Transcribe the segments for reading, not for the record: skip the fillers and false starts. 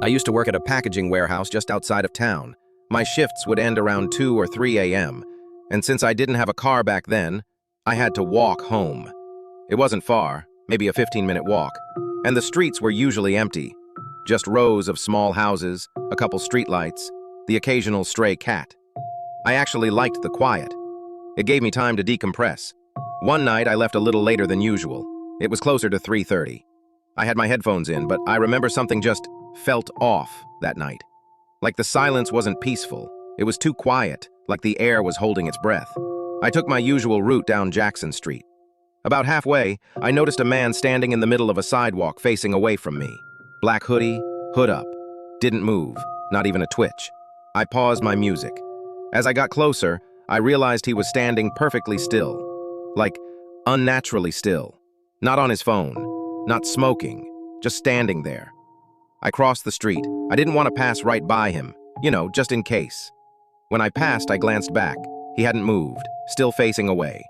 I used to work at a packaging warehouse just outside of town. My shifts would end around 2 or 3 a.m., and since I didn't have a car back then, I had to walk home. It wasn't far, maybe a 15-minute walk, and the streets were usually empty. Just rows of small houses, a couple streetlights, the occasional stray cat. I actually liked the quiet. It gave me time to decompress. One night I left a little later than usual. It was closer to 3:30. I had my headphones in, but I remember something just felt off that night. Like the silence wasn't peaceful. It was too quiet, like the air was holding its breath. I took my usual route down Jackson Street. About halfway, I noticed a man standing in the middle of a sidewalk facing away from me. Black hoodie, hood up. Didn't move, not even a twitch. I paused my music. As I got closer, I realized he was standing perfectly still. Like, unnaturally still. Not on his phone, not smoking, just standing there. I crossed the street. I didn't want to pass right by him, just in case. When I passed, I glanced back. He hadn't moved, still facing away.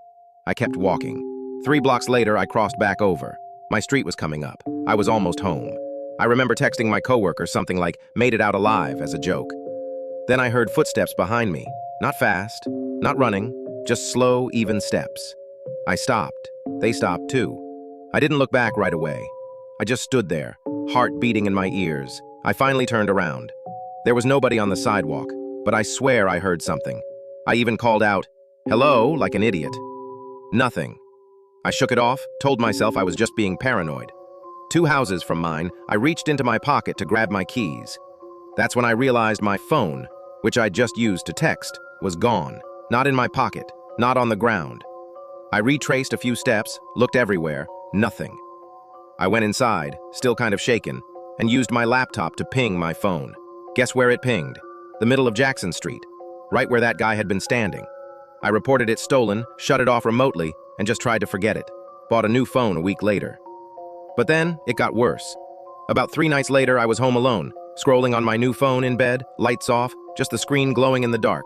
I kept walking. 3 blocks later, I crossed back over. My street was coming up. I was almost home. I remember texting my coworker something like, "made it out alive," as a joke. Then I heard footsteps behind me. Not fast, not running, just slow, even steps. I stopped. They stopped too. I didn't look back right away. I just stood there, heart beating in my ears. I finally turned around. There was nobody on the sidewalk, but I swear I heard something. I even called out, "Hello," like an idiot. Nothing. I shook it off, told myself I was just being paranoid. 2 houses from mine, I reached into my pocket to grab my keys. That's when I realized my phone, which I'd just used to text, was gone. Not in my pocket, not on the ground. I retraced a few steps, looked everywhere, nothing. I went inside, still kind of shaken, and used my laptop to ping my phone. Guess where it pinged? The middle of Jackson Street, right where that guy had been standing. I reported it stolen, shut it off remotely, and just tried to forget it. Bought a new phone a week later. But then, it got worse. About 3 nights later, I was home alone, scrolling on my new phone in bed, lights off, just the screen glowing in the dark.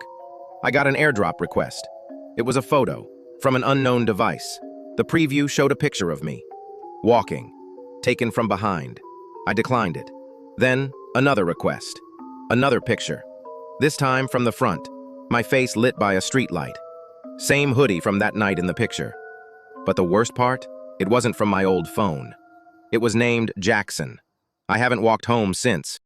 I got an AirDrop request. It was a photo, from an unknown device. The preview showed a picture of me, walking, taken from behind. I declined it. Then, another request. Another picture. This time from the front, my face lit by a streetlight. Same hoodie from that night in the picture. But the worst part? It wasn't from my old phone. It was named Jackson. I haven't walked home since.